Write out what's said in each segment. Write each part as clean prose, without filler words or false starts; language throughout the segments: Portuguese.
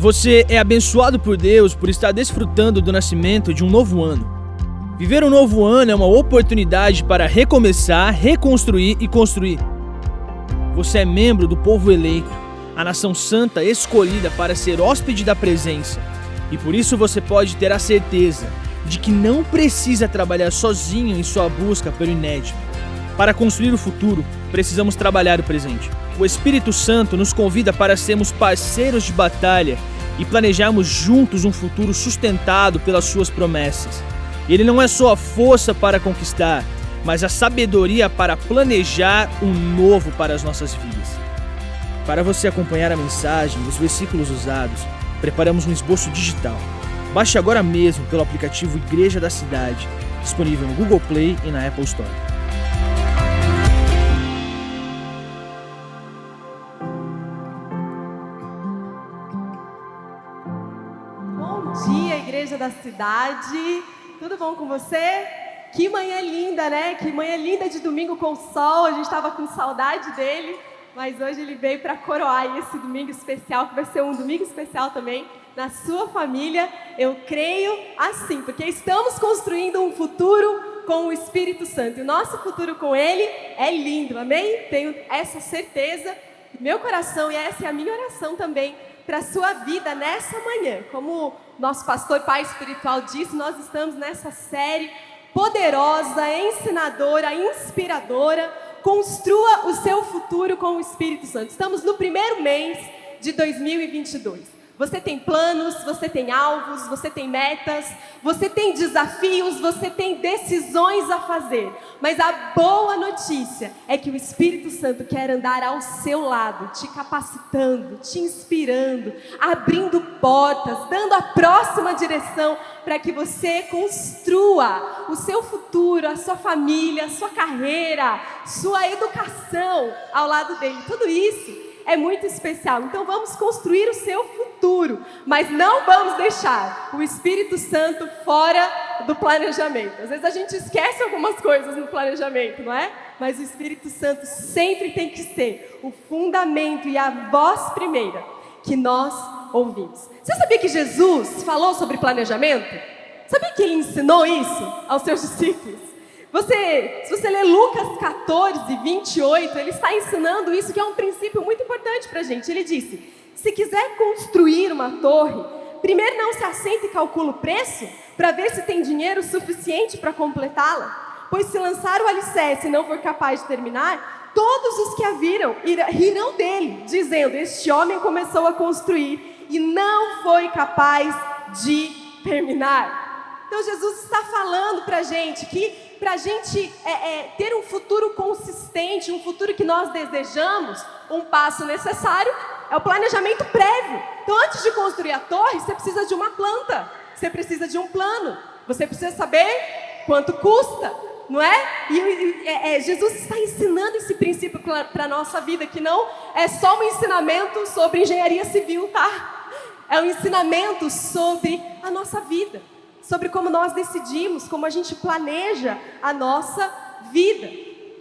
Você é abençoado por Deus por estar desfrutando do nascimento de um novo ano. Viver um novo ano é uma oportunidade para recomeçar, reconstruir e construir. Você é membro do povo eleito, a nação santa escolhida para ser hóspede da presença. E por isso você pode ter a certeza de que não precisa trabalhar sozinho em sua busca pelo inédito. Para construir o futuro, precisamos trabalhar o presente. O Espírito Santo nos convida para sermos parceiros de batalha e planejarmos juntos um futuro sustentado pelas suas promessas. Ele não é só a força para conquistar, mas a sabedoria para planejar um novo para as nossas vidas. Para você acompanhar a mensagem e os versículos usados, preparamos um esboço digital. Baixe agora mesmo pelo aplicativo Igreja da Cidade, disponível no Google Play e na Apple Store. Bom dia, Igreja da Cidade. Tudo bom com você? Que manhã linda, né? Que manhã linda de domingo com sol. A gente estava com saudade dele, mas hoje ele veio para coroar esse domingo especial, que vai ser um domingo especial também na sua família. Eu creio assim, porque estamos construindo um futuro com o Espírito Santo. E o nosso futuro com ele é lindo, amém? Tenho essa certeza no meu coração, e essa é a minha oração também para a sua vida nessa manhã. Como nosso pastor pai espiritual disse, nós estamos nessa série poderosa, ensinadora, inspiradora. Construa o seu futuro com o Espírito Santo. Estamos no primeiro mês de 2022. Você tem planos, você tem alvos, você tem metas, você tem desafios, você tem decisões a fazer. Mas a boa notícia é que o Espírito Santo quer andar ao seu lado, te capacitando, te inspirando, abrindo portas, dando a próxima direção para que você construa o seu futuro, a sua família, a sua carreira, sua educação ao lado dele. Tudo isso é muito especial. Então vamos construir o seu futuro, mas não vamos deixar o Espírito Santo fora do planejamento. Às vezes a gente esquece algumas coisas no planejamento, não é? Mas o Espírito Santo sempre tem que ser o fundamento e a voz primeira que nós ouvimos. Você sabia que Jesus falou sobre planejamento? Sabia que ele ensinou isso aos seus discípulos? Se você ler Lucas 14, 28, ele está ensinando isso, que é um princípio muito importante para a gente. Ele disse: se quiser construir uma torre, primeiro não se assenta e calcula o preço para ver se tem dinheiro suficiente para completá-la. Pois se lançar o alicerce e não for capaz de terminar, todos os que a viram rirão dele, dizendo: este homem começou a construir e não foi capaz de terminar. Então Jesus está falando para a gente que para a gente ter um futuro consistente, um futuro que nós desejamos, um passo necessário é o planejamento prévio. Então, antes de construir a torre, você precisa de uma planta, você precisa de um plano, você precisa saber quanto custa, não é? E Jesus está ensinando esse princípio para a nossa vida, que não é só um ensinamento sobre engenharia civil, tá? É um ensinamento sobre a nossa vida, sobre como nós decidimos, como a gente planeja a nossa vida.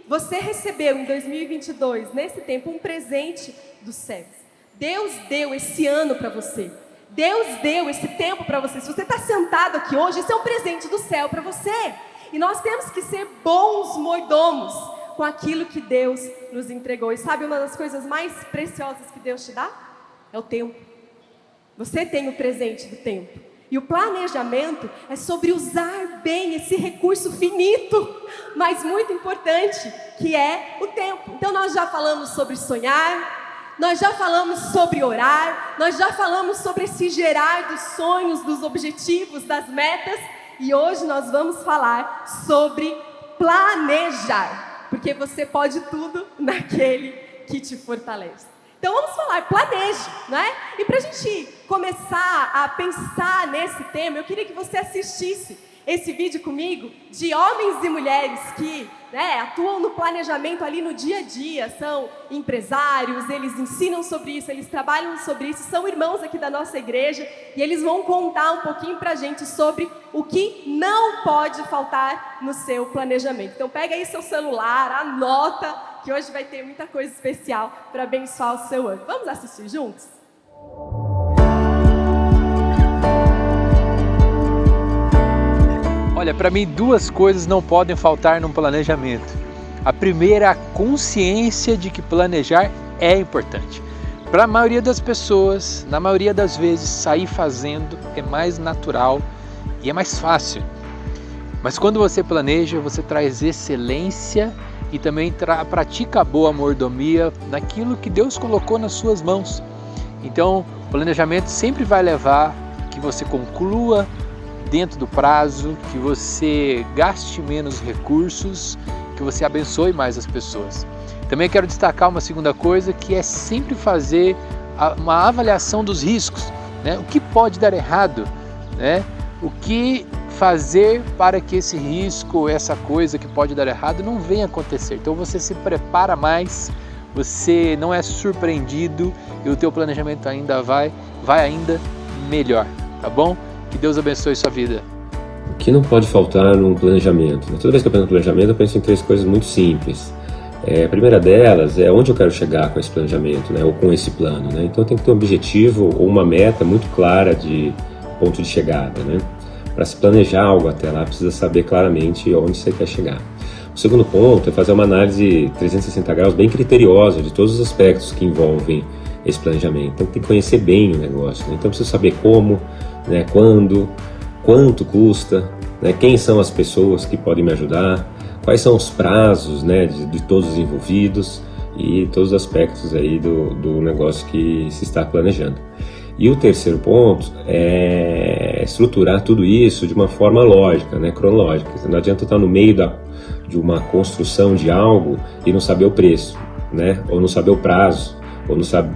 Você recebeu em 2022, nesse tempo, um presente dos céus. Deus deu esse ano para você. Deus deu esse tempo para você. Se você está sentado aqui hoje, esse é um presente do céu para você. E nós temos que ser bons mordomos com aquilo que Deus nos entregou. E sabe uma das coisas mais preciosas que Deus te dá? É o tempo. Você tem o presente do tempo. E o planejamento é sobre usar bem esse recurso finito, mas muito importante, que é o tempo. Então nós já falamos sobre sonhar, nós já falamos sobre orar, nós já falamos sobre esse gerar dos sonhos, dos objetivos, das metas, e hoje nós vamos falar sobre planejar, porque você pode tudo naquele que te fortalece. Então vamos falar, planeje, né? E para a gente começar a pensar nesse tema, eu queria que você assistisse esse vídeo comigo de homens e mulheres que atuam no planejamento ali no dia a dia, são empresários, eles ensinam sobre isso, eles trabalham sobre isso, são irmãos aqui da nossa igreja, e eles vão contar um pouquinho para a gente sobre o que não pode faltar no seu planejamento. Então pega aí seu celular, anota, que hoje vai ter muita coisa especial para abençoar o seu ano. Vamos assistir juntos? Olha, para mim 2 coisas não podem faltar num planejamento. A primeira é a consciência de que planejar é importante. Para a maioria das pessoas, na maioria das vezes, sair fazendo é mais natural e é mais fácil. Mas quando você planeja, você traz excelência e também pratica a boa mordomia naquilo que Deus colocou nas suas mãos. Então, o planejamento sempre vai levar que você conclua dentro do prazo, que você gaste menos recursos, que você abençoe mais as pessoas. Também quero destacar uma segunda coisa, que é sempre fazer uma avaliação dos riscos, né? O que pode dar errado, né? O que fazer para que esse risco, essa coisa que pode dar errado não venha acontecer. Então você se prepara mais, você não é surpreendido e o teu planejamento ainda vai ainda melhor, tá bom? Que Deus abençoe sua vida. O que não pode faltar no planejamento? Toda vez que eu penso no planejamento, eu penso em 3 coisas muito simples. A primeira delas é onde eu quero chegar com esse planejamento, né? Ou com esse plano, né? Então tem que ter um objetivo ou uma meta muito clara de ponto de chegada, né? Para se planejar algo até lá, precisa saber claramente onde você quer chegar. O segundo ponto é fazer uma análise 360 graus bem criteriosa de todos os aspectos que envolvem esse planejamento. Então tem que conhecer bem o negócio, né? Então precisa saber como, né? Quando, quanto custa, né? Quem são as pessoas que podem me ajudar, quais são os prazos, né? de todos os envolvidos e todos os aspectos aí do negócio que se está planejando. E o terceiro ponto é estruturar tudo isso de uma forma lógica, né, cronológica. Não adianta estar no meio de uma construção de algo e não saber o preço, né, ou não saber o prazo,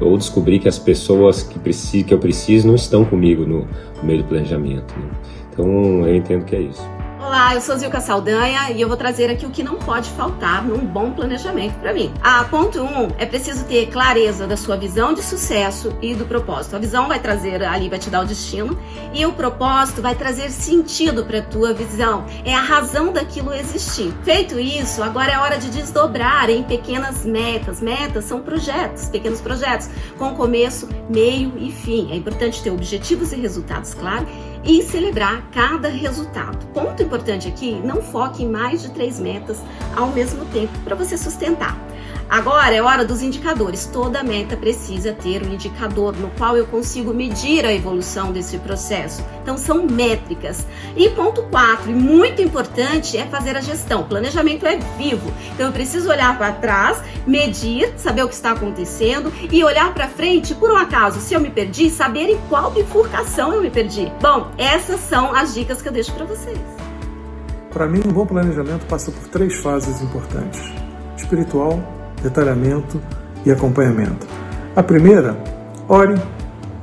ou descobrir que as pessoas que eu preciso não estão comigo no meio do planejamento, né? Então eu entendo que é isso. Olá, eu sou Zilka Saldanha e eu vou trazer aqui o que não pode faltar num bom planejamento para mim. Ponto 1, é preciso ter clareza da sua visão de sucesso e do propósito. A visão vai trazer ali, vai te dar o destino, e o propósito vai trazer sentido para a tua visão. É a razão daquilo existir. Feito isso, agora é hora de desdobrar em pequenas metas. Metas são projetos, pequenos projetos, com começo, meio e fim. É importante ter objetivos e resultados claros e celebrar cada resultado. Ponto importante aqui, não foque em mais de 3 metas ao mesmo tempo para você sustentar. Agora é hora dos indicadores. Toda meta precisa ter um indicador no qual eu consigo medir a evolução desse processo. Então são métricas. E ponto 4, e muito importante, é fazer a gestão. O planejamento é vivo. Então eu preciso olhar para trás, medir, saber o que está acontecendo e olhar para frente, por um acaso, se eu me perdi, saber em qual bifurcação eu me perdi. Bom, essas são as dicas que eu deixo para vocês. Para mim, um bom planejamento passa por 3 fases importantes: espiritual, detalhamento e acompanhamento. A primeira, ore,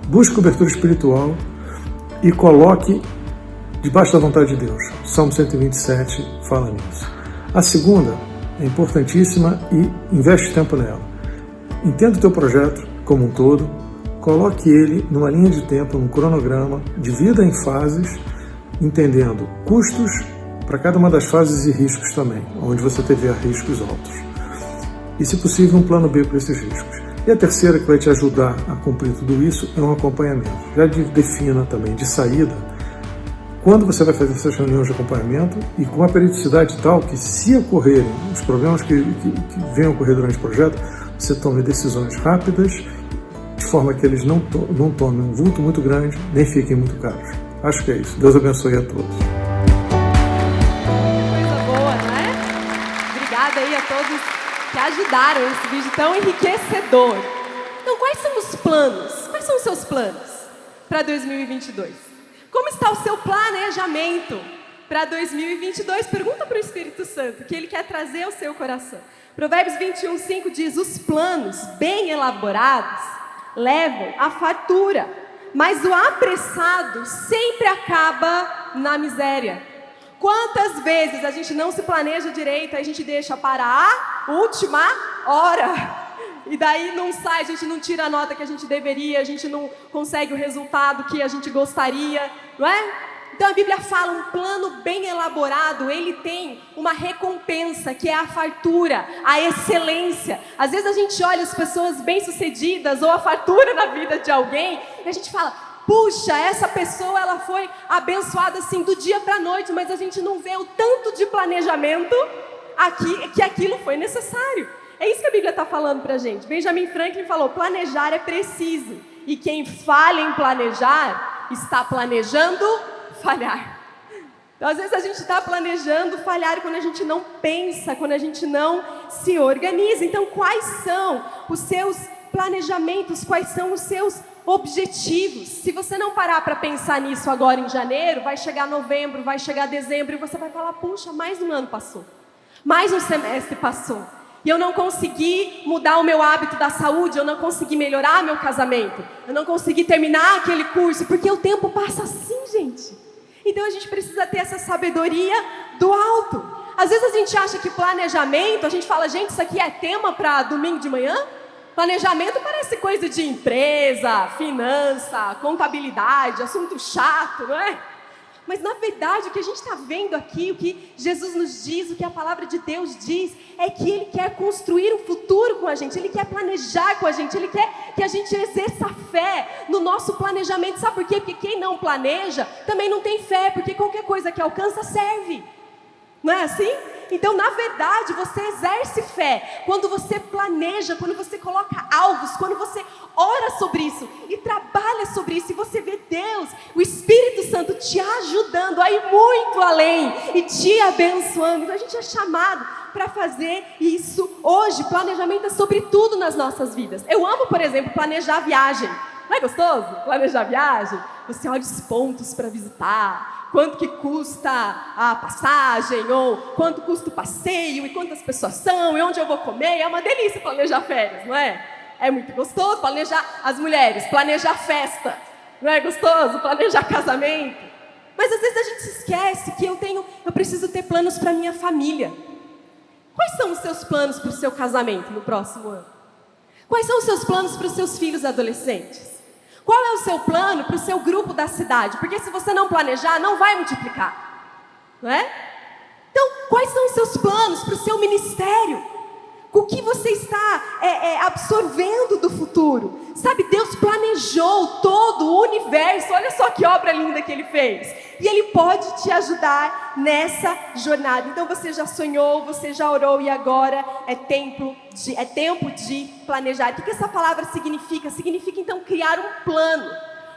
busque cobertura espiritual e coloque debaixo da vontade de Deus. Salmo 127 fala nisso. A segunda é importantíssima e investe tempo nela. Entenda o teu projeto como um todo, coloque ele numa linha de tempo, num cronograma, divida em fases, entendendo custos para cada uma das fases e riscos também, onde você tiver riscos altos. E, se possível, um plano B para esses riscos. E a terceira, que vai te ajudar a cumprir tudo isso, é um acompanhamento. Já defina também, de saída, quando você vai fazer essas reuniões de acompanhamento e com a periodicidade tal que, se ocorrerem os problemas que venham a ocorrer durante o projeto, você tome decisões rápidas, de forma que eles não tomem um vulto muito grande, nem fiquem muito caros. Acho que é isso. Deus abençoe a todos. Coisa boa, não é? Obrigada aí a todos que ajudaram esse vídeo tão enriquecedor. Então, quais são os planos? Quais são os seus planos para 2022? Como está o seu planejamento para 2022? Pergunta para o Espírito Santo, que ele quer trazer ao seu coração. Provérbios 21:5 diz: os planos bem elaborados levam à fartura, mas o apressado sempre acaba na miséria. Quantas vezes a gente não se planeja direito, a gente deixa para a última hora, e daí não sai, a gente não tira a nota que a gente deveria, a gente não consegue o resultado que a gente gostaria, não é? Então a Bíblia fala, um plano bem elaborado, ele tem uma recompensa, que é a fartura, a excelência. Às vezes a gente olha as pessoas bem-sucedidas ou a fartura na vida de alguém, e a gente fala: puxa, essa pessoa ela foi abençoada assim do dia para a noite, mas a gente não vê o tanto de planejamento aqui, que aquilo foi necessário. É isso que a Bíblia está falando para a gente. Benjamin Franklin falou, planejar é preciso. E quem falha em planejar, está planejando falhar. Então, às vezes a gente está planejando falhar quando a gente não pensa, quando a gente não se organiza. Então, quais são os seus planejamentos, quais são os seus objetivos? Se você não parar para pensar nisso agora em janeiro, vai chegar novembro, vai chegar dezembro, e você vai falar, puxa, mais um ano passou, mais um semestre passou, e eu não consegui mudar o meu hábito da saúde, eu não consegui melhorar meu casamento, eu não consegui terminar aquele curso, porque o tempo passa assim, gente. Então a gente precisa ter essa sabedoria do alto. Às vezes a gente acha que planejamento, a gente fala, gente, isso aqui é tema para domingo de manhã? Planejamento parece coisa de empresa, finança, contabilidade, assunto chato, não é? Mas na verdade o que a gente está vendo aqui, o que Jesus nos diz, o que a palavra de Deus diz, é que Ele quer construir um futuro com a gente, Ele quer planejar com a gente, Ele quer que a gente exerça fé no nosso planejamento. Sabe por quê? Porque quem não planeja também não tem fé, porque qualquer coisa que alcança serve. Não é assim? Então, na verdade, você exerce fé quando você planeja, quando você coloca alvos, quando você ora sobre isso e trabalha sobre isso, e você vê Deus, o Espírito Santo te ajudando a ir muito além e te abençoando. Então, a gente é chamado para fazer isso hoje. Planejamento é sobre tudo nas nossas vidas. Eu amo, por exemplo, planejar viagem. Não é gostoso? Planejar viagem? Você olha os pontos para visitar, quanto que custa a passagem, ou quanto custa o passeio, e quantas pessoas são, e onde eu vou comer. É uma delícia planejar férias, não é? É muito gostoso planejar as mulheres, planejar festa. Não é gostoso planejar casamento? Mas às vezes a gente se esquece que eu preciso ter planos para minha família. Quais são os seus planos para o seu casamento no próximo ano? Quais são os seus planos para os seus filhos adolescentes? Qual é o seu plano para o seu grupo da cidade? Porque se você não planejar, não vai multiplicar, não é? Então, quais são os seus planos para o seu ministério? O que você está absorvendo do futuro? Sabe, Deus planejou todo o universo. Olha só que obra linda que Ele fez. E Ele pode te ajudar nessa jornada. Então você já sonhou, você já orou, e agora é tempo de planejar. O que essa palavra significa? Significa então criar um plano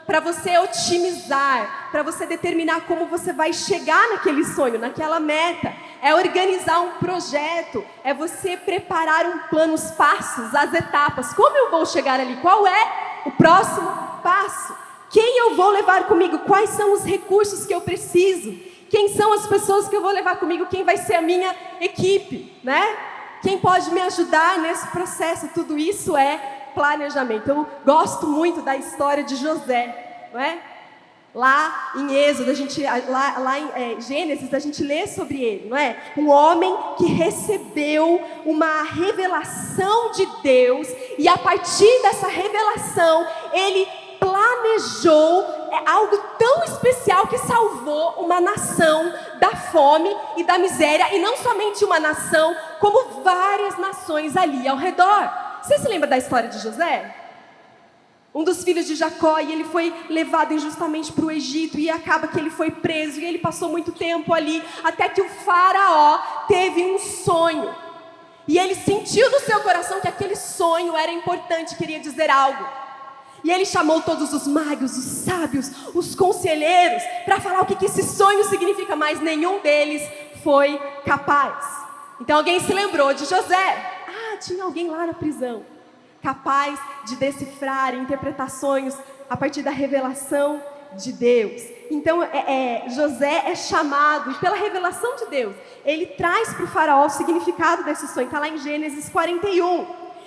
para você otimizar, para você determinar como você vai chegar naquele sonho, naquela meta. É organizar um projeto, é você preparar um plano, os passos, as etapas. Como eu vou chegar ali? Qual é o próximo passo? Quem eu vou levar comigo? Quais são os recursos que eu preciso? Quem são as pessoas que eu vou levar comigo? Quem vai ser a minha equipe, né? Quem pode me ajudar nesse processo? Tudo isso é planejamento. Eu gosto muito da história de José, não é? Lá em Êxodo, lá em Gênesis, a gente lê sobre ele, não é? Um homem que recebeu uma revelação de Deus, e a partir dessa revelação, ele planejou algo tão especial que salvou uma nação da fome e da miséria, e não somente uma nação, como várias nações ali ao redor. Você se lembra da história de José? Um dos filhos de Jacó, e ele foi levado injustamente para o Egito, e acaba que ele foi preso, e ele passou muito tempo ali, até que o faraó teve um sonho, e ele sentiu no seu coração que aquele sonho era importante, queria dizer algo, e ele chamou todos os magos, os sábios, os conselheiros, para falar o que esse sonho significa, mas nenhum deles foi capaz. Então alguém se lembrou de José. Tinha alguém lá na prisão, capaz de decifrar interpretações a partir da revelação de Deus. Então José é chamado, e pela revelação de Deus, ele traz para o faraó o significado desse sonho. Está lá em Gênesis 41.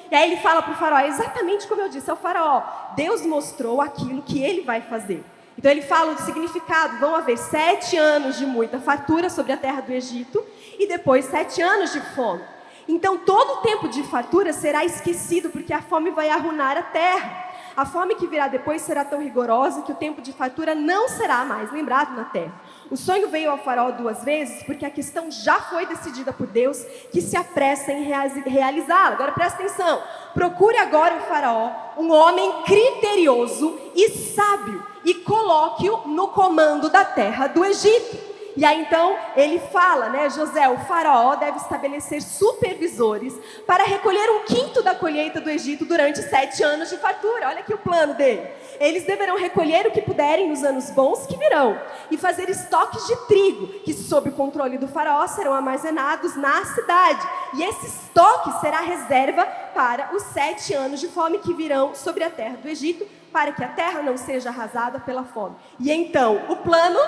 E aí ele fala para o faraó, exatamente como eu disse ao faraó, Deus mostrou aquilo que ele vai fazer. Então ele fala do significado, vão haver 7 anos de muita fartura sobre a terra do Egito, e depois 7 anos de fome. Então todo o tempo de fartura será esquecido, porque a fome vai arruinar a terra. A fome que virá depois será tão rigorosa que o tempo de fartura não será mais lembrado na terra. O sonho veio ao faraó 2 vezes, porque a questão já foi decidida por Deus, que se apressa em realizá-la. Agora presta atenção. Procure agora o faraó, um homem criterioso e sábio, e coloque-o no comando da terra do Egito. E aí então ele fala, né, José, o faraó deve estabelecer supervisores para recolher 1/5 da colheita do Egito durante 7 anos de fartura. Olha aqui o plano dele. Eles deverão recolher o que puderem nos anos bons que virão e fazer estoques de trigo, que sob o controle do faraó serão armazenados na cidade. E esse estoque será reserva para os 7 anos de fome que virão sobre a terra do Egito, para que a terra não seja arrasada pela fome. E então o plano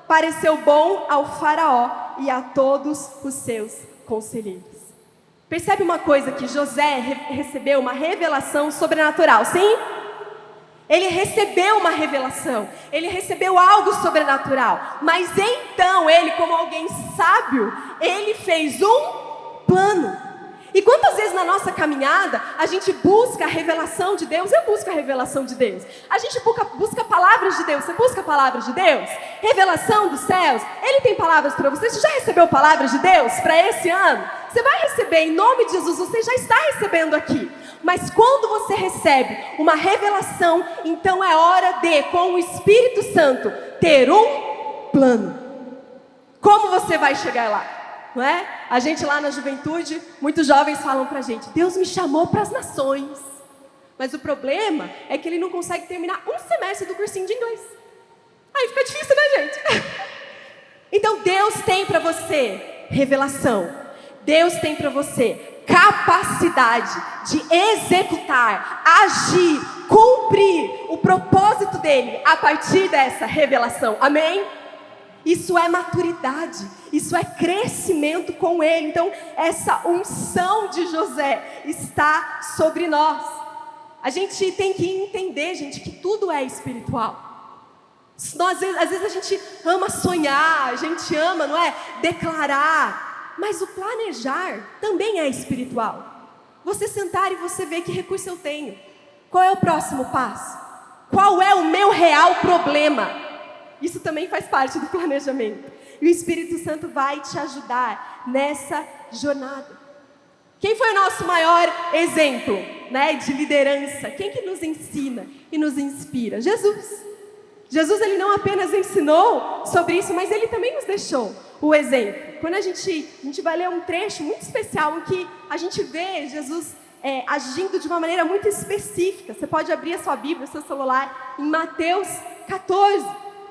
pareceu bom ao faraó e a todos os seus conselheiros. Percebe uma coisa, que José recebeu uma revelação sobrenatural, sim? Ele recebeu uma revelação, ele recebeu algo sobrenatural, mas então ele, como alguém sábio, ele fez um plano. E quantas vezes na nossa caminhada a gente busca a revelação de Deus? Eu busco a revelação de Deus. A gente busca palavras de Deus. Você busca palavras de Deus? Revelação dos céus. Ele tem palavras para você. Você já recebeu palavras de Deus para esse ano? Você vai receber em nome de Jesus. Você já está recebendo aqui. Mas quando você recebe uma revelação, então é hora de, com o Espírito Santo, ter um plano. Como você vai chegar lá? Não é? A gente lá na juventude, muitos jovens falam pra gente: Deus me chamou para as nações. Mas o problema é que ele não consegue terminar um semestre do cursinho de inglês. Aí fica difícil, né, gente? Então Deus tem para você revelação. Deus tem para você capacidade de executar, agir, cumprir o propósito dele a partir dessa revelação. Amém? Isso é maturidade, isso é crescimento com ele. Então essa unção de José está sobre nós. A gente tem que entender, gente, que tudo é espiritual. Às vezes a gente ama sonhar, a gente ama, não é, declarar, mas o planejar também é espiritual. Você sentar e você ver que recurso eu tenho, qual é o próximo passo, qual é o meu real problema. Isso também faz parte do planejamento. E o Espírito Santo vai te ajudar nessa jornada. Quem foi o nosso maior exemplo, né, de liderança? Quem que nos ensina e nos inspira? Jesus. Jesus, ele não apenas ensinou sobre isso, mas ele também nos deixou o exemplo. Quando a gente vai ler um trecho muito especial em que a gente vê Jesus agindo de uma maneira muito específica. Você pode abrir a sua Bíblia, o seu celular, em Mateus 14.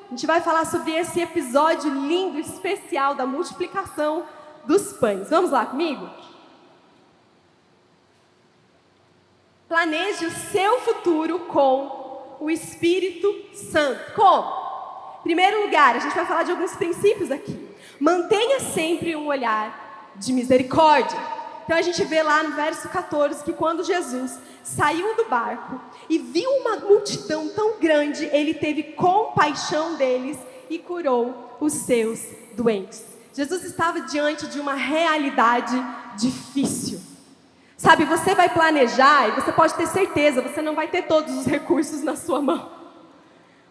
A gente vai falar sobre esse episódio lindo, especial da multiplicação dos pães. Vamos lá comigo? Planeje o seu futuro com o Espírito Santo. Como? Em primeiro lugar, a gente vai falar de alguns princípios aqui. Mantenha sempre um olhar de misericórdia. Então a gente vê lá no verso 14 que quando Jesus saiu do barco e viu uma multidão tão grande, ele teve compaixão deles e curou os seus doentes. Jesus estava diante de uma realidade difícil. Sabe, você vai planejar e você pode ter certeza, você não vai ter todos os recursos na sua mão.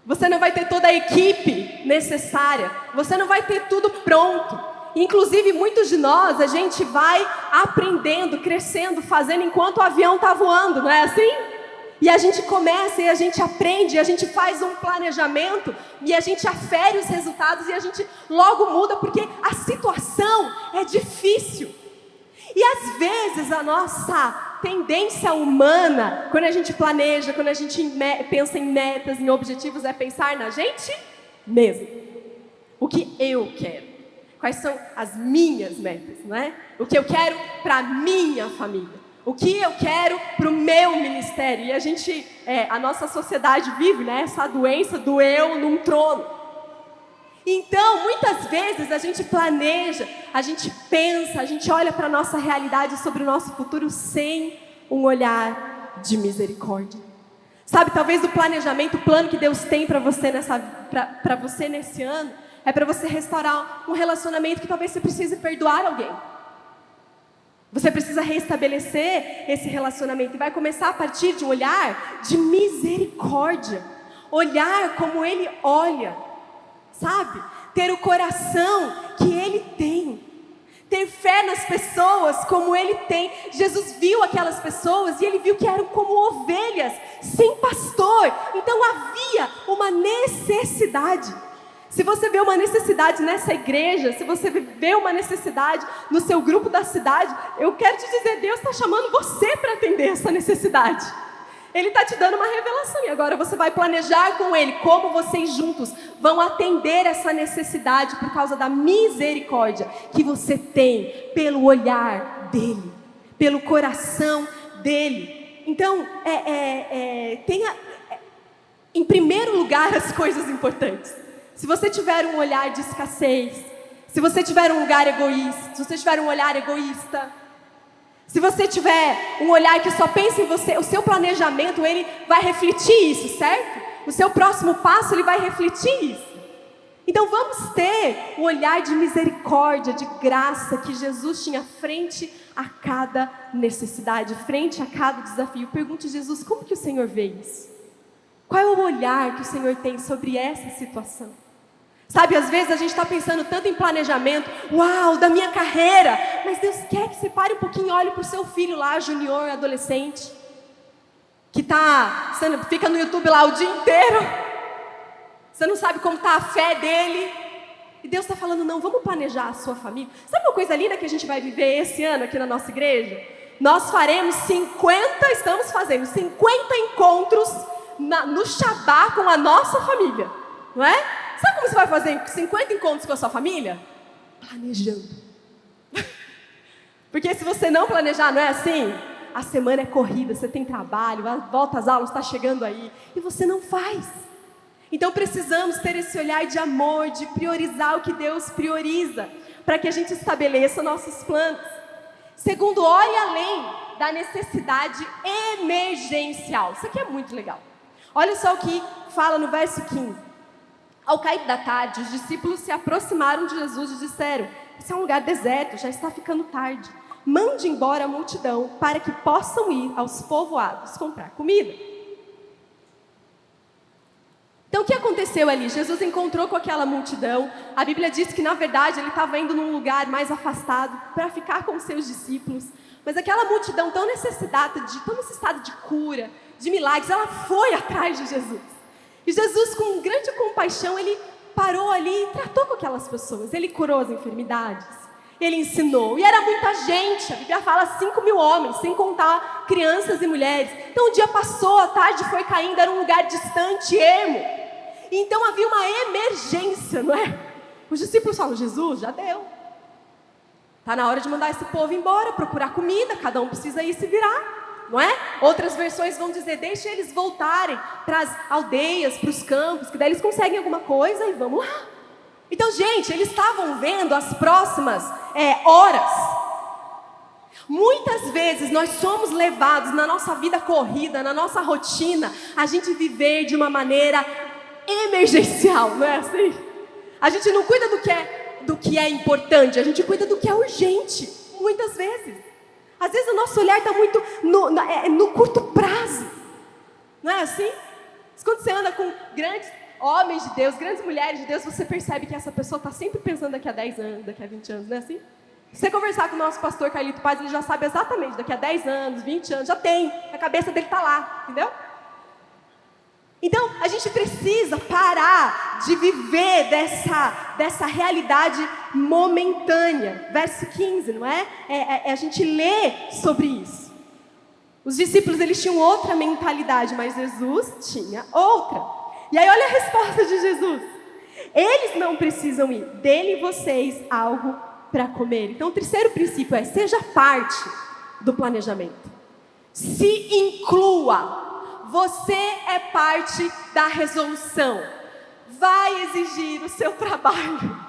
Você não vai ter toda a equipe necessária. Você não vai ter tudo pronto. Inclusive, muitos de nós, a gente vai aprendendo, crescendo, fazendo enquanto o avião está voando, não é assim? E a gente começa e a gente aprende, e a gente faz um planejamento, e a gente afere os resultados, e a gente logo muda, porque a situação é difícil. E às vezes a nossa tendência humana, quando a gente planeja, quando a gente pensa em metas, em objetivos, é pensar na gente mesmo. O que eu quero. Quais são as minhas metas, não é? O que eu quero para a minha família. O que eu quero para o meu ministério. E a nossa sociedade vive, né, essa doença do eu num trono. Então, muitas vezes a gente planeja, a gente pensa, a gente olha para a nossa realidade sobre o nosso futuro sem um olhar de misericórdia. Sabe, talvez o planejamento, o plano que Deus tem para você nesse ano, é para você restaurar um relacionamento que talvez você precise perdoar alguém. Você precisa restabelecer esse relacionamento. E vai começar a partir de um olhar de misericórdia. Olhar como Ele olha. Sabe? Ter o coração que Ele tem. Ter fé nas pessoas como Ele tem. Jesus viu aquelas pessoas e Ele viu que eram como ovelhas, sem pastor. Então havia uma necessidade. Se você vê uma necessidade nessa igreja, se você vê uma necessidade no seu grupo da cidade, eu quero te dizer, Deus está chamando você para atender essa necessidade. Ele está te dando uma revelação e agora você vai planejar com Ele como vocês juntos vão atender essa necessidade por causa da misericórdia que você tem pelo olhar dEle, pelo coração dEle. Então, tenha em primeiro lugar as coisas importantes. Se você tiver um olhar de escassez, se você tiver um lugar egoísta, se você tiver um olhar egoísta, se você tiver um olhar que só pensa em você, o seu planejamento, ele vai refletir isso, certo? O seu próximo passo, ele vai refletir isso. Então vamos ter um olhar de misericórdia, de graça, que Jesus tinha frente a cada necessidade, frente a cada desafio. Pergunte a Jesus, como que o Senhor vê isso? Qual é o olhar que o Senhor tem sobre essa situação? Sabe, às vezes a gente está pensando tanto em planejamento, uau, da minha carreira, mas Deus quer que você pare um pouquinho e olhe para o seu filho lá, junior, adolescente, que fica no YouTube lá o dia inteiro, você não sabe como está a fé dele, e Deus está falando, não, vamos planejar a sua família. Sabe uma coisa linda que a gente vai viver esse ano aqui na nossa igreja? Nós estamos fazendo 50 encontros no Shabá com a nossa família, não é? Sabe como você vai fazer 50 encontros com a sua família? Planejando. Porque se você não planejar, não é assim? A semana é corrida, você tem trabalho, volta às aulas, está chegando aí, e você não faz. Então precisamos ter esse olhar de amor, de priorizar o que Deus prioriza, para que a gente estabeleça nossos planos. Segundo, olhe além da necessidade emergencial. Isso aqui é muito legal. Olha só o que fala no verso 15. Ao cair da tarde, os discípulos se aproximaram de Jesus e disseram, esse é um lugar deserto, já está ficando tarde. Mande embora a multidão para que possam ir aos povoados comprar comida. Então o que aconteceu ali? Jesus encontrou com aquela multidão. A Bíblia diz que na verdade ele estava indo num lugar mais afastado para ficar com os seus discípulos. Mas aquela multidão tão necessitada, tão necessitada de cura, de milagres, ela foi atrás de Jesus. E Jesus, com grande compaixão, ele parou ali e tratou com aquelas pessoas. Ele curou as enfermidades, ele ensinou. E era muita gente, a Bíblia fala 5.000 homens, sem contar crianças e mulheres. Então o dia passou, a tarde foi caindo, era um lugar distante, ermo. E então havia uma emergência, não é? Os discípulos falam, Jesus, já deu. Está na hora de mandar esse povo embora, procurar comida, cada um precisa ir se virar. Não é? Outras versões vão dizer, deixa eles voltarem para as aldeias, para os campos, que daí eles conseguem alguma coisa e vamos lá. Então, gente, eles estavam vendo as próximas horas. Muitas vezes nós somos levados na nossa vida corrida, na nossa rotina, a gente viver de uma maneira emergencial, não é assim? A gente não cuida do que é importante, a gente cuida do que é urgente, muitas vezes. Às vezes o nosso olhar está muito no curto prazo. Não é assim? Quando você anda com grandes homens de Deus, grandes mulheres de Deus, você percebe que essa pessoa está sempre pensando daqui a 10 anos, daqui a 20 anos, não é assim? Se você conversar com o nosso pastor Carlito Paz, ele já sabe exatamente, daqui a 10 anos, 20 anos, já tem. A cabeça dele está lá, entendeu? Então, a gente precisa parar de viver dessa realidade momentânea. Verso 15, não é? A gente lê sobre isso. Os discípulos, eles tinham outra mentalidade, mas Jesus tinha outra. E aí, olha a resposta de Jesus. Eles não precisam ir, dê-lhe vocês algo para comer. Então, o terceiro princípio é, seja parte do planejamento. Se inclua. Você é parte da resolução. Vai exigir o seu trabalho.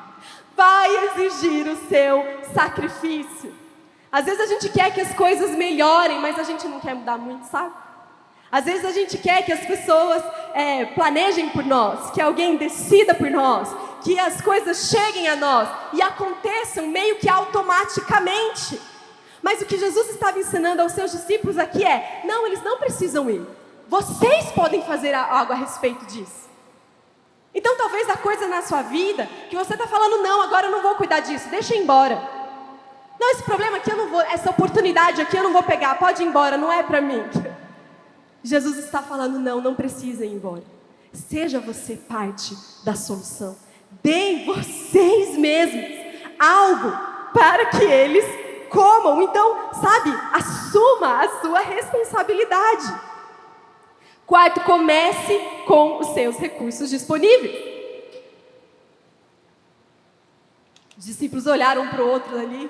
Vai exigir o seu sacrifício. Às vezes a gente quer que as coisas melhorem, mas a gente não quer mudar muito, sabe? Às vezes a gente quer que as pessoas planejem por nós, que alguém decida por nós, que as coisas cheguem a nós e aconteçam meio que automaticamente. Mas o que Jesus estava ensinando aos seus discípulos aqui é: não, eles não precisam ir. Vocês podem fazer algo a respeito disso. Então talvez a coisa na sua vida que você está falando: não, agora eu não vou cuidar disso, deixa eu ir embora. Não, esse problema aqui eu não vou, essa oportunidade aqui eu não vou pegar, pode ir embora, não é para mim. Jesus está falando: não, não precisa ir embora. Seja você parte da solução. Deem vocês mesmos algo para que eles comam. Então, sabe, assuma a sua responsabilidade. Quarto, comece com os seus recursos disponíveis. Os discípulos olharam um para o outro ali.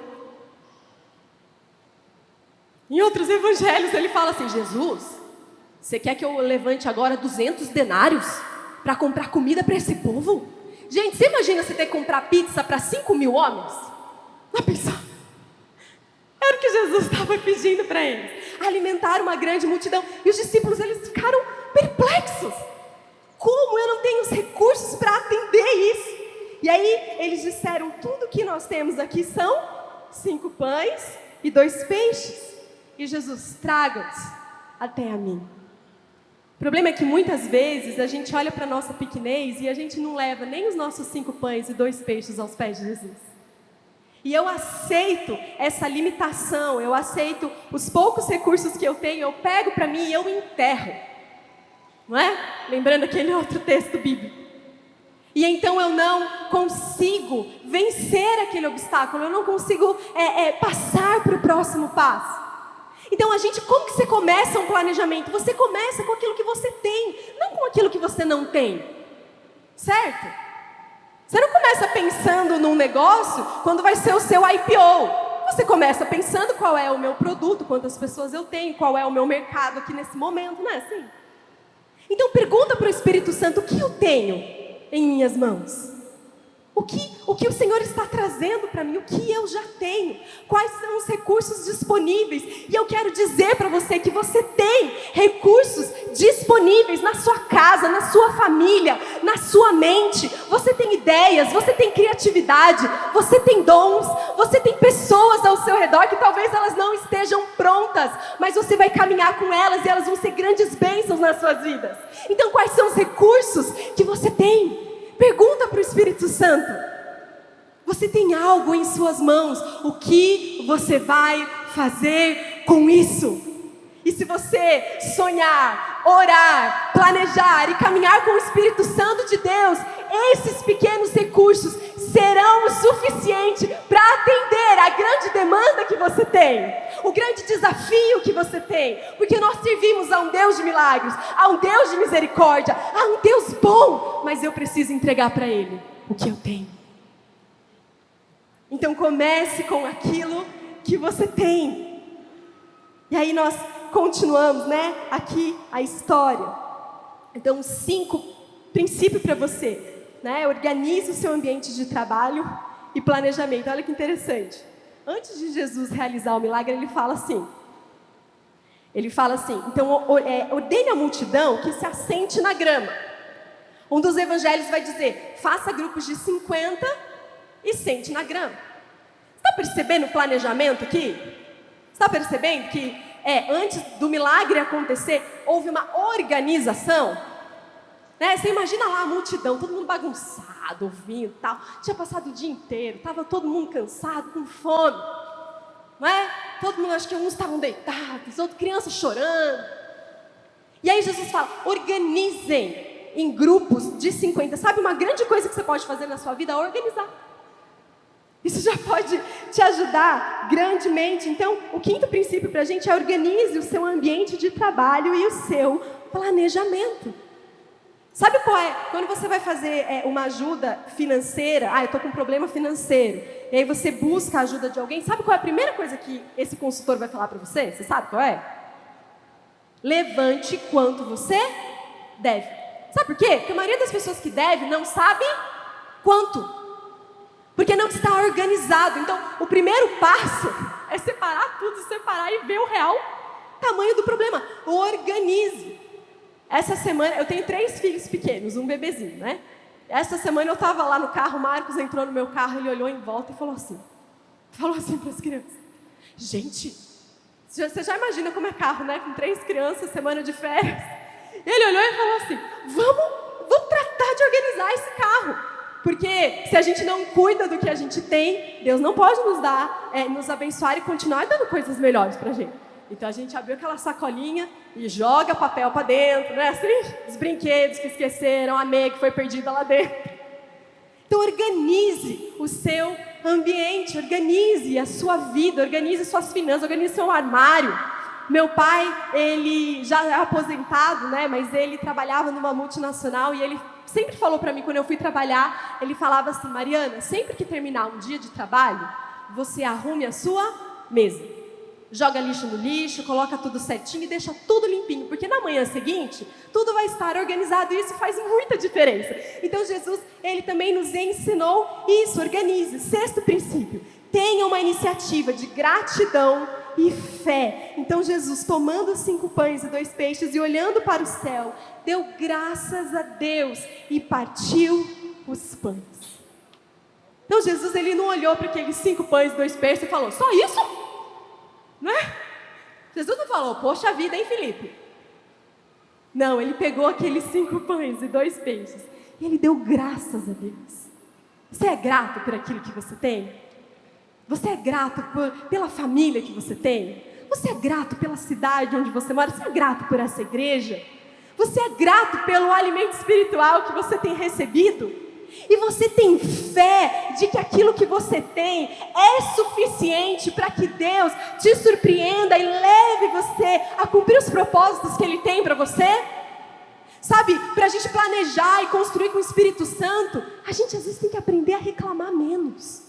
Em outros evangelhos ele fala assim: Jesus, você quer que eu levante agora 200 denários para comprar comida para esse povo? Gente, você imagina você ter que comprar pizza para 5.000 homens? Não pensou? Era o que Jesus estava pedindo para eles: alimentar uma grande multidão. E os discípulos, eles ficaram perplexos. Como eu não tenho os recursos para atender isso? E aí eles disseram: tudo que nós temos aqui são 5 pães e 2 peixes. E Jesus: traga-os até a mim. O problema é que muitas vezes a gente olha para a nossa pequenez e a gente não leva nem os nossos 5 pães e 2 peixes aos pés de Jesus. E eu aceito essa limitação, eu aceito os poucos recursos que eu tenho, eu pego para mim e eu enterro. Não é? Lembrando aquele outro texto bíblico. E então eu não consigo vencer aquele obstáculo, eu não consigo passar para o próximo passo. Então como que você começa um planejamento? Você começa com aquilo que você tem, não com aquilo que você não tem. Certo? Você não começa pensando num negócio quando vai ser o seu IPO. Você começa pensando qual é o meu produto, quantas pessoas eu tenho, qual é o meu mercado aqui nesse momento, não é assim? Então pergunta para o Espírito Santo: o que eu tenho em minhas mãos? O que o Senhor está trazendo para mim? O que eu já tenho? Quais são os recursos disponíveis? E eu quero dizer para você que você tem recursos disponíveis na sua casa, na sua família, na sua mente. Você tem ideias, você tem criatividade, você tem dons, você tem pessoas ao seu redor que talvez elas não estejam prontas, mas você vai caminhar com elas e elas vão ser grandes bênçãos nas suas vidas. Então quais são os recursos que você tem? Pergunta para o Espírito Santo. Você tem algo em suas mãos. O que você vai fazer com isso? E se você sonhar, orar, planejar e caminhar com o Espírito Santo de Deus, esses pequenos recursos serão o suficiente para atender a grande demanda que você tem, o grande desafio que você tem, porque nós servimos a um Deus de milagres, a um Deus de misericórdia, a um Deus bom, mas eu preciso entregar para Ele o que eu tenho. Então comece com aquilo que você tem. E aí nós continuamos, né, aqui a história. Então 5 princípios para você. Organize o seu ambiente de trabalho e planejamento. Olha que interessante. Antes de Jesus realizar o milagre, ele fala assim: então ordene a multidão que se assente na grama. Um dos evangelhos vai dizer: faça grupos de 50 e sente na grama. Está percebendo o planejamento aqui? Está percebendo que antes do milagre acontecer, houve uma organização? Você imagina lá a multidão, todo mundo bagunçado, ouvindo e tal. Tinha passado o dia inteiro, estava todo mundo cansado, com fome. Não é? Todo mundo, acho que uns estavam deitados, outros crianças chorando. E aí Jesus fala: organizem em grupos de 50. Sabe uma grande coisa que você pode fazer na sua vida? É organizar. Isso já pode te ajudar grandemente. Então, o 5º princípio para a gente é: organize o seu ambiente de trabalho e o seu planejamento. Sabe qual é? Quando você vai fazer uma ajuda financeira, eu estou com um problema financeiro, e aí você busca a ajuda de alguém, sabe qual é a primeira coisa que esse consultor vai falar para você? Você sabe qual é? Levante quanto você deve. Sabe por quê? Porque a maioria das pessoas que deve não sabe quanto. Porque não está organizado. Então, o primeiro passo é separar tudo, separar e ver o real tamanho do problema. Organize. Essa semana, eu tenho 3 filhos pequenos, um bebezinho, né? Essa semana eu estava lá no carro, o Marcos entrou no meu carro, ele olhou em volta e falou assim para as crianças: Gente, você já imagina como é carro, né? Com 3 crianças, semana de férias. Ele olhou e falou assim, vamos tratar de organizar esse carro. Porque se a gente não cuida do que a gente tem, Deus não pode nos dar, nos abençoar e continuar dando coisas melhores pra gente. Então a gente abriu aquela sacolinha e joga papel pra dentro, né? Assim, os brinquedos que esqueceram, a meia que foi perdida lá dentro. Então organize o seu ambiente, organize a sua vida, organize suas finanças, organize seu armário. Meu pai, ele já é aposentado, né? Mas ele trabalhava numa multinacional e ele sempre falou para mim, quando eu fui trabalhar, ele falava assim, Mariana, sempre que terminar um dia de trabalho, você arrume a sua mesa. Joga lixo no lixo, coloca tudo certinho e deixa tudo limpinho, porque na manhã seguinte, tudo vai estar organizado e isso faz muita diferença. Então Jesus, ele também nos ensinou isso, organize. 6º princípio, tenha uma iniciativa de gratidão e fé. Então Jesus, tomando os 5 pães e 2 peixes e olhando para o céu, deu graças a Deus e partiu os pães. Então Jesus, ele não olhou para aqueles 5 pães e 2 peixes e falou, só isso? Não é? Jesus não falou, poxa vida, hein, Felipe? Não, ele pegou aqueles 5 pães e 2 peixes e ele deu graças a Deus. Você é grato por aquilo que você tem? Você é grato pela família que você tem? Você é grato pela cidade onde você mora? Você é grato por essa igreja? Você é grato pelo alimento espiritual que você tem recebido? E você tem fé de que aquilo que você tem é suficiente para que Deus te surpreenda e leve você a cumprir os propósitos que Ele tem para você? Sabe, para a gente planejar e construir com o Espírito Santo, a gente às vezes tem que aprender a reclamar menos.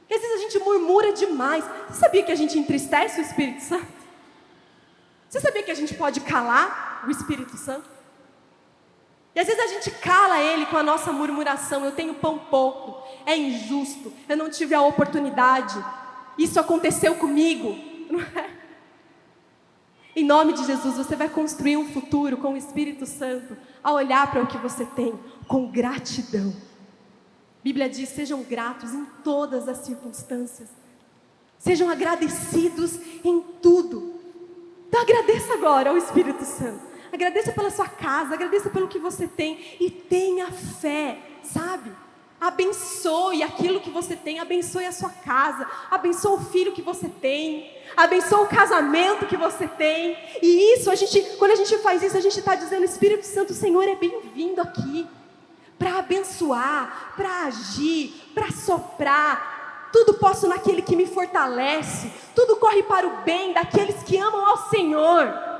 Porque às vezes a gente murmura demais. Você sabia que a gente entristece o Espírito Santo? Você sabia que a gente pode calar o Espírito Santo? E às vezes a gente cala ele com a nossa murmuração. Eu tenho pão pouco, é injusto, eu não tive a oportunidade, isso aconteceu comigo. Não é? Em nome de Jesus, você vai construir um futuro com o Espírito Santo, a olhar para o que você tem, com gratidão. A Bíblia diz, sejam gratos em todas as circunstâncias. Sejam agradecidos em tudo. Então agradeça agora ao Espírito Santo. Agradeça pela sua casa, agradeça pelo que você tem e tenha fé, sabe? Abençoe aquilo que você tem, abençoe a sua casa, abençoe o filho que você tem, abençoe o casamento que você tem. E isso, quando a gente faz isso, a gente está dizendo, Espírito Santo, o Senhor é bem-vindo aqui para abençoar, para agir, para soprar. Tudo posso naquele que me fortalece, tudo corre para o bem daqueles que amam ao Senhor.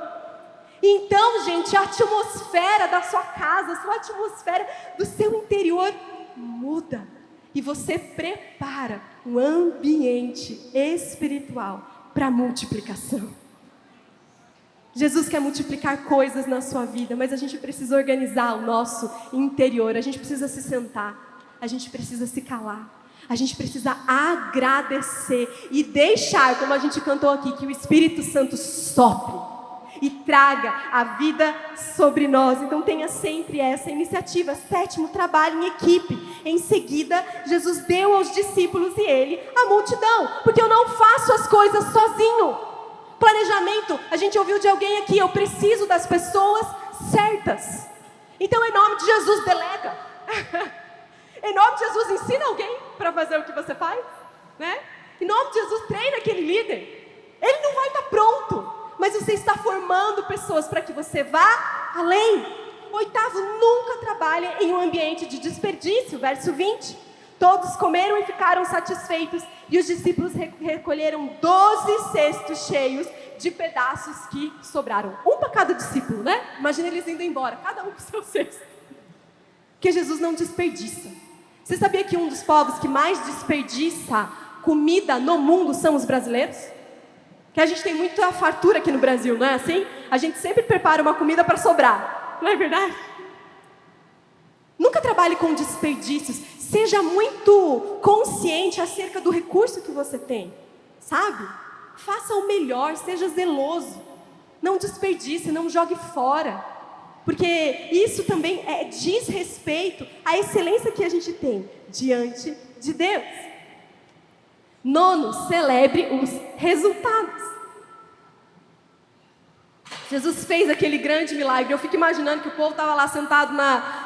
Então, gente, a atmosfera da sua casa, a atmosfera do seu interior muda. E você prepara um ambiente espiritual para multiplicação. Jesus quer multiplicar coisas na sua vida, mas a gente precisa organizar o nosso interior. A gente precisa se sentar, a gente precisa se calar. A gente precisa agradecer e deixar, como a gente cantou aqui, que o Espírito Santo sopre e traga a vida sobre nós. Então tenha sempre essa iniciativa. 7º, trabalho em equipe. Em seguida, Jesus deu aos discípulos e ele a multidão, porque eu não faço as coisas sozinho. Planejamento, a gente ouviu de alguém aqui, eu preciso das pessoas certas. Então, em nome de Jesus, delega. Em nome de Jesus, ensina alguém para fazer o que você faz, né? Em nome de Jesus, treina aquele líder. Ele não vai estar pronto, mas você está formando pessoas para que você vá além. 8º, nunca trabalhe em um ambiente de desperdício. Verso 20. Todos comeram e ficaram satisfeitos, e os discípulos recolheram 12 cestos cheios de pedaços que sobraram. Um para cada discípulo, né? Imagina eles indo embora, cada um com o seu cesto. Porque Jesus não desperdiça. Você sabia que um dos povos que mais desperdiça comida no mundo são os brasileiros? Que a gente tem muita fartura aqui no Brasil, não é assim? A gente sempre prepara uma comida para sobrar, não é verdade? Nunca trabalhe com desperdícios. Seja muito consciente acerca do recurso que você tem, sabe? Faça o melhor, seja zeloso. Não desperdice, não jogue fora. Porque isso também diz respeito à excelência que a gente tem diante de Deus. Nono, celebre os resultados. Jesus fez aquele grande milagre. Eu fico imaginando que o povo estava lá sentado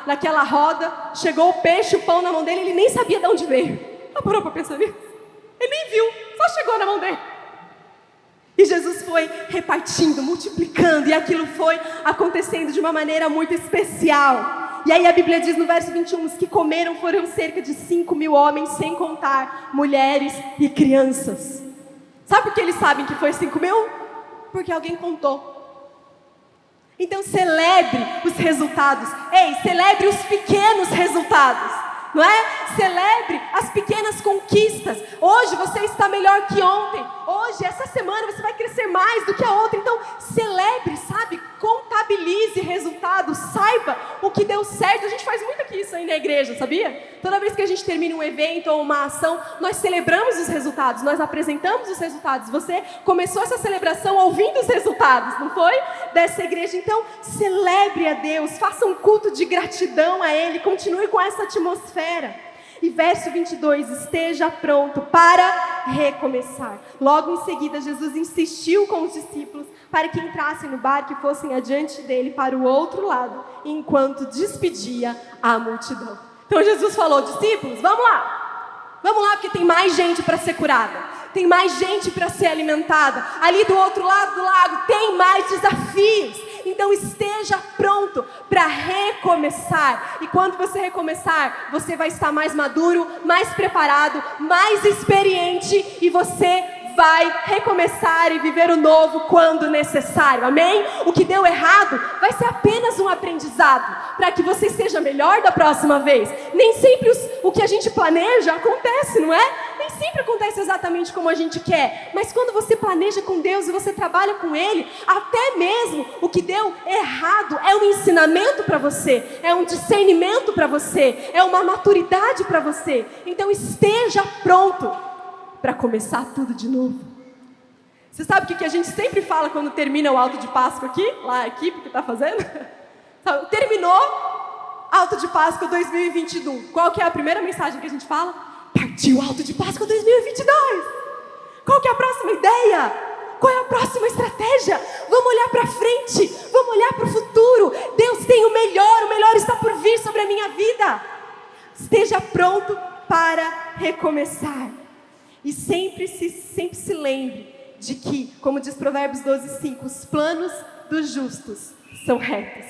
naquela roda, chegou o peixe, o pão na mão dele, ele nem sabia de onde veio. Já parou para pensar nisso? Ele nem viu, só chegou na mão dele. E Jesus foi repartindo, multiplicando, e aquilo foi acontecendo de uma maneira muito especial. E aí a Bíblia diz no verso 21, os que comeram foram cerca de 5.000 homens, sem contar mulheres e crianças. Sabe por que eles sabem que foi 5.000? Porque alguém contou. Então celebre os resultados. Ei, celebre os pequenos resultados. Não é? Celebre as pequenas conquistas. Hoje você está melhor que ontem. Hoje, essa semana, você vai crescer mais do que a outra. Então, celebre, sabe? Contabilize resultados. Saiba o que deu certo. A gente faz muito aqui isso aí na igreja, sabia? Toda vez que a gente termina um evento ou uma ação, nós celebramos os resultados. Nós apresentamos os resultados. Você começou essa celebração ouvindo os resultados, não foi? Dessa igreja. Então, celebre a Deus. Faça um culto de gratidão a Ele. Continue com essa atmosfera. E verso 22, esteja pronto para recomeçar. Logo em seguida, Jesus insistiu com os discípulos para que entrassem no barco e fossem adiante dele para o outro lado, enquanto despedia a multidão. Então Jesus falou, discípulos, vamos lá, porque tem mais gente para ser curada, tem mais gente para ser alimentada, ali do outro lado do lago tem mais desafios. Então esteja pronto para recomeçar. E quando você recomeçar, você vai estar mais maduro, mais preparado, mais experiente, e você vai recomeçar e viver o novo quando necessário, amém? O que deu errado vai ser apenas um aprendizado, para que você seja melhor da próxima vez. Nem sempre o que a gente planeja acontece, não é? Nem sempre acontece exatamente como a gente quer, mas quando você planeja com Deus e você trabalha com Ele, até mesmo o que deu errado é um ensinamento para você, é um discernimento para você, é uma maturidade para você. Então esteja pronto para começar tudo de novo. Você sabe o que a gente sempre fala quando termina o Alto de Páscoa aqui? Lá a equipe que está fazendo? Terminou Alto de Páscoa 2022. Qual que é a primeira mensagem que a gente fala? Partiu Alto de Páscoa 2022. Qual que é a próxima ideia? Qual é a próxima estratégia? Vamos olhar para frente, vamos olhar para o futuro. Deus tem o melhor está por vir sobre a minha vida. Esteja pronto para recomeçar. E sempre se lembre de que, como diz Provérbios 12:5, os planos dos justos são retos.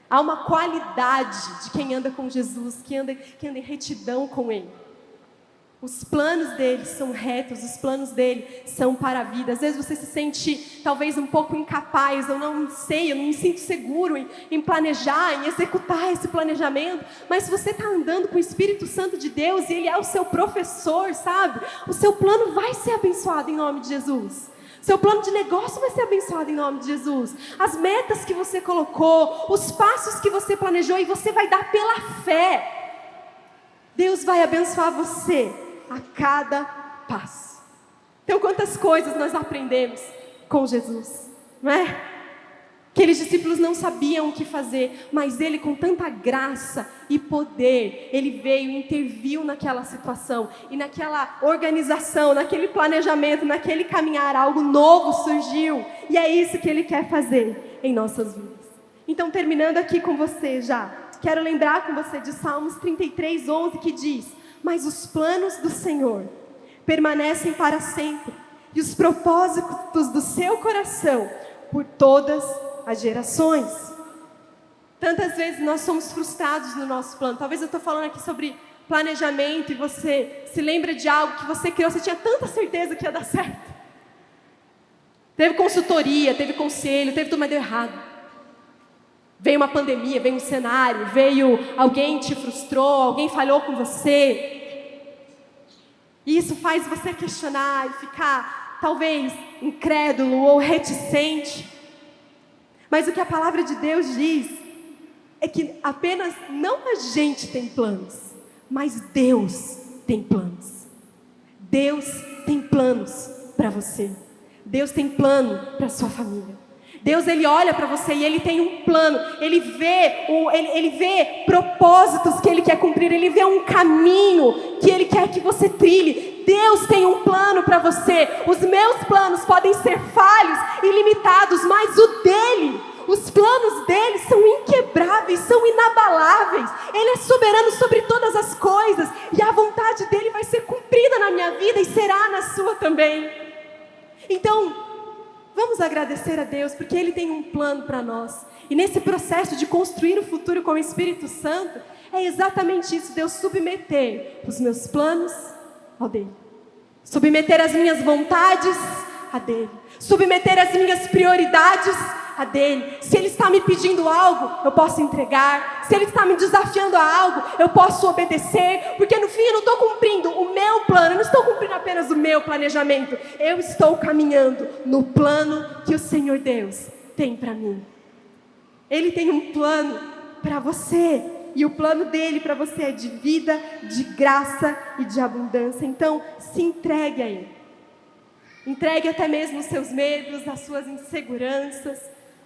Há uma qualidade de quem anda com Jesus, que anda em retidão com Ele. Os planos dele são retos, os planos dele são para a vida. Às vezes você se sente talvez um pouco incapaz, eu não me sinto seguro em planejar, em executar esse planejamento. Mas se você está andando com o Espírito Santo de Deus e Ele é o seu professor, sabe? O seu plano vai ser abençoado em nome de Jesus. Seu plano de negócio vai ser abençoado em nome de Jesus. As metas que você colocou, os passos que você planejou, e você vai dar pela fé. Deus vai abençoar você a cada passo. Então, quantas coisas nós aprendemos com Jesus, não é? Aqueles discípulos não sabiam o que fazer, mas Ele, com tanta graça e poder, Ele veio e interviu naquela situação, e naquela organização, naquele planejamento, naquele caminhar, algo novo surgiu, e é isso que Ele quer fazer em nossas vidas. Então, terminando aqui com você já, quero lembrar com você de Salmos 33:11, que diz: mas os planos do Senhor permanecem para sempre, e os propósitos do seu coração por todas as gerações. Tantas vezes nós somos frustrados no nosso plano. Talvez eu estou falando aqui sobre planejamento e você se lembra de algo que você criou, você tinha tanta certeza que ia dar certo. Teve consultoria, teve conselho, teve tudo, mas deu errado. Veio uma pandemia, veio um cenário, veio alguém te frustrou, alguém falhou com você. E isso faz você questionar e ficar, talvez, incrédulo ou reticente. Mas o que a palavra de Deus diz é que apenas não a gente tem planos, mas Deus tem planos. Deus tem planos para você. Deus tem plano para a sua família. Deus, Ele olha para você e Ele tem um plano. Ele vê propósitos que Ele quer cumprir. Ele vê um caminho que Ele quer que você trilhe. Deus tem um plano para você. Os meus planos podem ser falhos e limitados, mas o dele, os planos dele são inquebráveis, são inabaláveis. Ele é soberano sobre todas as coisas e a vontade dele vai ser cumprida na minha vida e será na sua também. Então, vamos agradecer a Deus porque Ele tem um plano para nós. E nesse processo de construir o futuro com o Espírito Santo, é exatamente isso, Deus submeter os meus planos ao dele. Submeter as minhas vontades a dele. Submeter as minhas prioridades a dele. Se Ele está me pedindo algo, eu posso entregar. Se Ele está me desafiando a algo, eu posso obedecer. Porque no fim eu não estou cumprindo o meu plano, eu não estou cumprindo apenas o meu planejamento. Eu estou caminhando no plano que o Senhor Deus tem para mim. Ele tem um plano para você. E o plano dele para você é de vida, de graça e de abundância. Então, se entregue a Ele. Entregue até mesmo os seus medos, as suas inseguranças,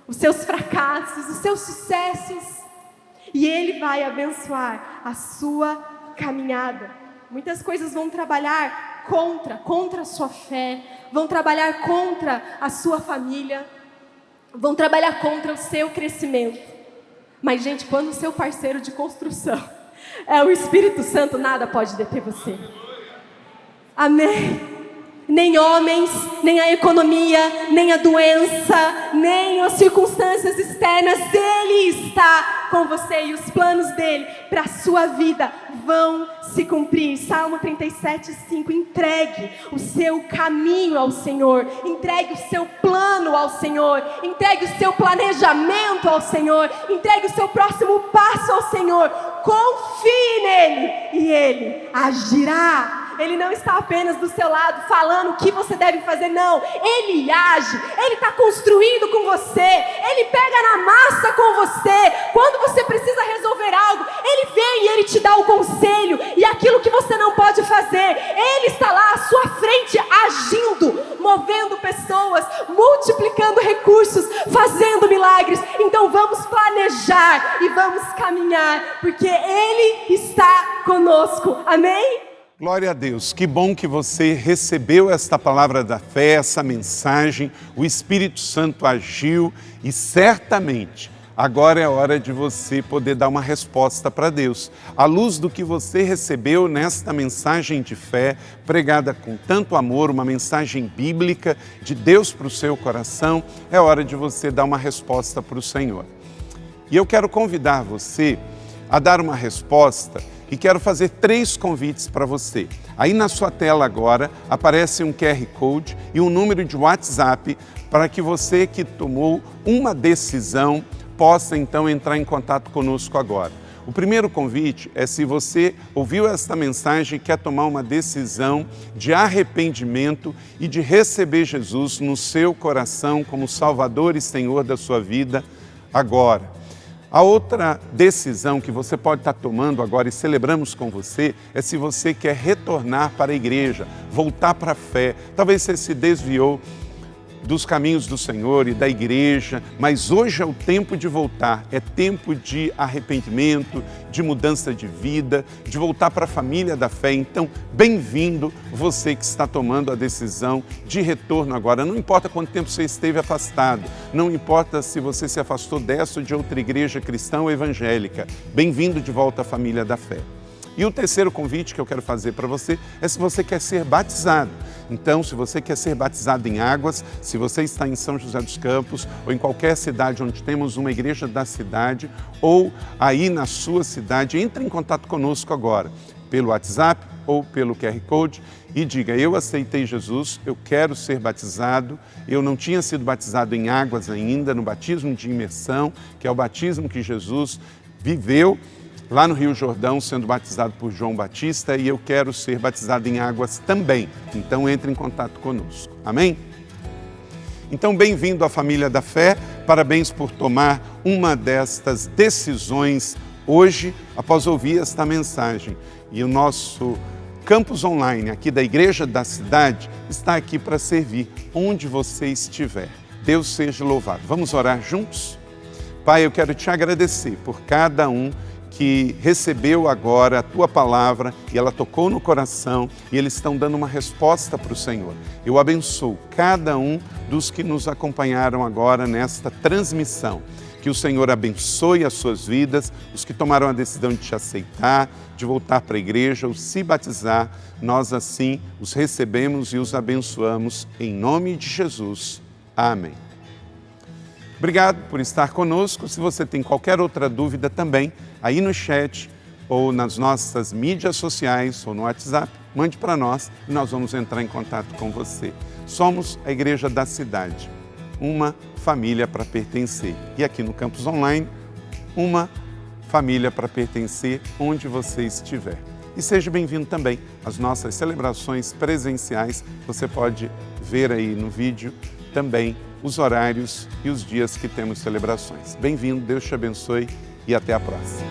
os seus fracassos, os seus sucessos. E Ele vai abençoar a sua caminhada. Muitas coisas vão trabalhar contra a sua fé, vão trabalhar contra a sua família, vão trabalhar contra o seu crescimento. Mas, gente, quando o seu parceiro de construção é o Espírito Santo, nada pode deter você. Amém? Nem homens, nem a economia, nem a doença, nem as circunstâncias externas. Ele está com você e os planos dele para a sua vida vão se cumprir. Salmo 37:5. Entregue o seu caminho ao Senhor. Entregue o seu plano ao Senhor. Entregue o seu planejamento ao Senhor. Entregue o seu próximo passo ao Senhor. Confie nele e Ele agirá. Ele não está apenas do seu lado falando o que você deve fazer, não. Ele age, Ele está construindo com você. Ele pega na massa com você. Quando você precisa resolver algo, Ele vem e Ele te dá o conselho. E aquilo que você não pode fazer, Ele está lá à sua frente, agindo, movendo pessoas, multiplicando recursos, fazendo milagres. Então vamos planejar e vamos caminhar, porque Ele está conosco. Amém? Glória a Deus, que bom que você recebeu esta palavra da fé, essa mensagem, o Espírito Santo agiu e certamente agora é hora de você poder dar uma resposta para Deus. À luz do que você recebeu nesta mensagem de fé, pregada com tanto amor, uma mensagem bíblica de Deus para o seu coração, é hora de você dar uma resposta para o Senhor. E eu quero convidar você a dar uma resposta e quero fazer 3 convites para você. Aí na sua tela agora aparece um QR Code e um número de WhatsApp para que você que tomou uma decisão possa então entrar em contato conosco agora. O primeiro convite é se você ouviu esta mensagem e quer tomar uma decisão de arrependimento e de receber Jesus no seu coração como Salvador e Senhor da sua vida agora. A outra decisão que você pode estar tomando agora e celebramos com você é se você quer retornar para a igreja, voltar para a fé. Talvez você se desviou dos caminhos do Senhor e da igreja, mas hoje é o tempo de voltar, é tempo de arrependimento, de mudança de vida, de voltar para a família da fé. Então, bem-vindo você que está tomando a decisão de retorno agora. Não importa quanto tempo você esteve afastado, não importa se você se afastou dessa ou de outra igreja cristã ou evangélica, bem-vindo de volta à família da fé. E o terceiro convite que eu quero fazer para você é se você quer ser batizado. Então, se você quer ser batizado em águas, se você está em São José dos Campos ou em qualquer cidade onde temos uma igreja da cidade ou aí na sua cidade, entre em contato conosco agora, pelo WhatsApp ou pelo QR Code e diga: eu aceitei Jesus, eu quero ser batizado, eu não tinha sido batizado em águas ainda, no batismo de imersão, que é o batismo que Jesus viveu lá no Rio Jordão, sendo batizado por João Batista, e eu quero ser batizado em águas também. Então entre em contato conosco. Amém? Então, bem-vindo à família da fé, parabéns por tomar uma destas decisões hoje, após ouvir esta mensagem. E o nosso campus online aqui da Igreja da Cidade está aqui para servir onde você estiver. Deus seja louvado. Vamos orar juntos? Pai, eu quero te agradecer por cada um que recebeu agora a Tua palavra e ela tocou no coração e eles estão dando uma resposta para o Senhor. Eu abençoo cada um dos que nos acompanharam agora nesta transmissão. Que o Senhor abençoe as suas vidas, os que tomaram a decisão de te aceitar, de voltar para a igreja ou se batizar, nós assim os recebemos e os abençoamos em nome de Jesus. Amém. Obrigado por estar conosco. Se você tem qualquer outra dúvida também, aí no chat ou nas nossas mídias sociais ou no WhatsApp, mande para nós e nós vamos entrar em contato com você. Somos a Igreja da Cidade, uma família para pertencer. E aqui no Campus Online, uma família para pertencer onde você estiver. E seja bem-vindo também às nossas celebrações presenciais. Você pode ver aí no vídeo também os horários e os dias que temos celebrações. Bem-vindo, Deus te abençoe e até a próxima.